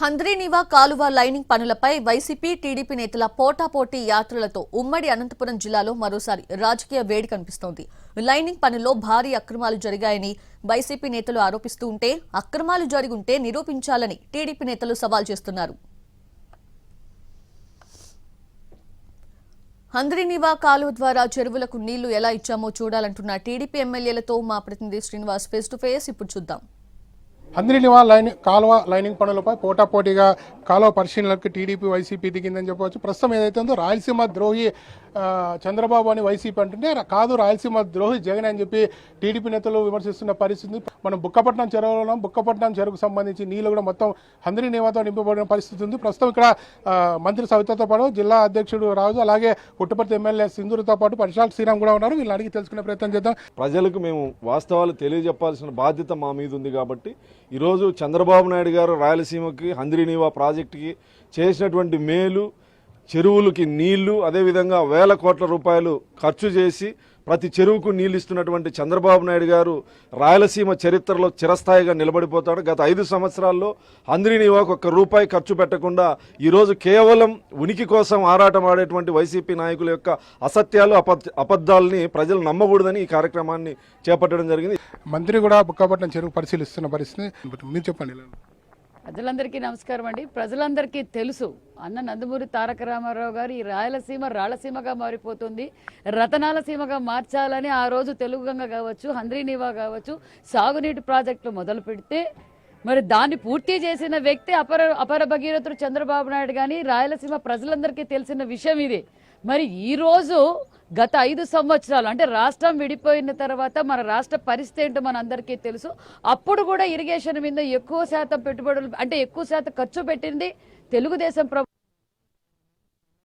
హంద్రీనీవా కాలువ లైనింగ్ పనులపై YCP TDP నేతల పోటాపోటీ యాత్రలతో ఉమ్మడి అనంతపురం జిల్లాలో మరోసారి రాజకీయ వేడి కనిపిస్తోంది. లైనింగ్ పనుల్లో భారీ అక్రమాలు జరిగాయని వైసీపీ నేతలు ఆరోపిస్తూ ఉంటే అక్రమాలు జరిగుంటే నిరూపించాలని టీడీపీ నేతలు సవాల్ చేస్తున్నారు. హంద్రీనీవా కాలువ ద్వారా చెరువులకు నీళ్లు ఎలా ఇచ్చామో చూడాలంటున్న టీడీపీ ఎమ్మెల్యేలతో మా ప్రతినిధి శ్రీనివాస్ ఫేస్ టు ఫేస్ ఇప్పుడు చూద్దాం. హంద్రీనీవా కాలువ లైనింగ్ పనులపై పోటాపోటీగా కాలువ పరిశీలనకు టీడీపీ వైసీపీ దిగిందని చెప్పవచ్చు. ప్రస్తుతం ఏదైతే ఉందో రాయలసీమ ద్రోహి చంద్రబాబు అని వైసీపీ అంటుంటే కాదు, రాయలసీమ ద్రోహి జగన్ అని చెప్పి టీడీపీ నేతలు విమర్శిస్తున్న పరిస్థితి. మనం బుక్కపట్నం చెరువులో బుక్కపట్నం చెరువుకు సంబంధించి నీళ్లు కూడా మొత్తం హంద్రీనీవాతో నింపబడిన పరిస్థితి ఉంది. ప్రస్తుతం ఇక్కడ మంత్రి సవితతో పాటు జిల్లా అధ్యక్షుడు రాజు, అలాగే పుట్టపర్తి ఎమ్మెల్యే సింధూరుతో పాటు పరిశాల్ శ్రీరామ్ కూడా ఉన్నారు. వీళ్ళని అడిగి తెలుసుకునే ప్రయత్నం చేద్దాం. ప్రజలకు మేము వాస్తవాలు తెలియజెప్పాల్సిన బాధ్యత మా మీద ఉంది కాబట్టి ఈరోజు చంద్రబాబు నాయుడు గారు రాయలసీమకి హంద్రీనీవా ప్రాజెక్టుకి చేసినటువంటి మేలు, చెరువులకి నీళ్లు, అదేవిధంగా వేల కోట్ల రూపాయలు ఖర్చు చేసి ప్రతి చెరువుకు నీళ్లు ఇస్తున్నటువంటి చంద్రబాబు నాయుడు గారు రాయలసీమ చరిత్రలో చిరస్థాయిగా నిలబడిపోతాడు. గత 5 సంవత్సరాల్లో హంద్రీనీవాకు ₹1 ఖర్చు పెట్టకుండా ఈరోజు కేవలం ఉనికి కోసం ఆరాటం ఆడేటువంటి వైసీపీ నాయకుల యొక్క అసత్యాలు, అబద్ధాలని ప్రజలు నమ్మకూడదని ఈ కార్యక్రమాన్ని చేపట్టడం జరిగింది. మంత్రి కూడా బుక్కపట్నం చెరువు పరిశీలిస్తున్న పరిస్థితి. మీరు చెప్పండి. ప్రజలందరికీ నమస్కారం అండి. ప్రజలందరికీ తెలుసు అన్న నందమూరి తారక రామారావు గారు ఈ రాయలసీమ రాళ్లసీమగా మారిపోతుంది, రతనాల సీమగా మార్చాలని ఆ రోజు తెలుగు గంగ కావచ్చు, హంద్రీనీవా కావచ్చు, సాగునీటి ప్రాజెక్టులు మొదలు పెడితే మరి దాన్ని పూర్తి చేసిన వ్యక్తి అపర భగీరథుడు చంద్రబాబు నాయుడు. కానీ రాయలసీమ ప్రజలందరికీ తెలిసిన విషయం ఇది. మరి ఈరోజు గత 5 సంవత్సరాలు అంటే రాష్ట్రం విడిపోయిన తర్వాత మన రాష్ట్ర పరిస్థితి ఏంటో మన అందరికీ తెలుసు. అప్పుడు కూడా ఇరిగేషన్ మీద ఎక్కువ శాతం పెట్టుబడులు అంటే ఎక్కువ శాతం ఖర్చు పెట్టింది తెలుగుదేశం ప్రభుత్వం.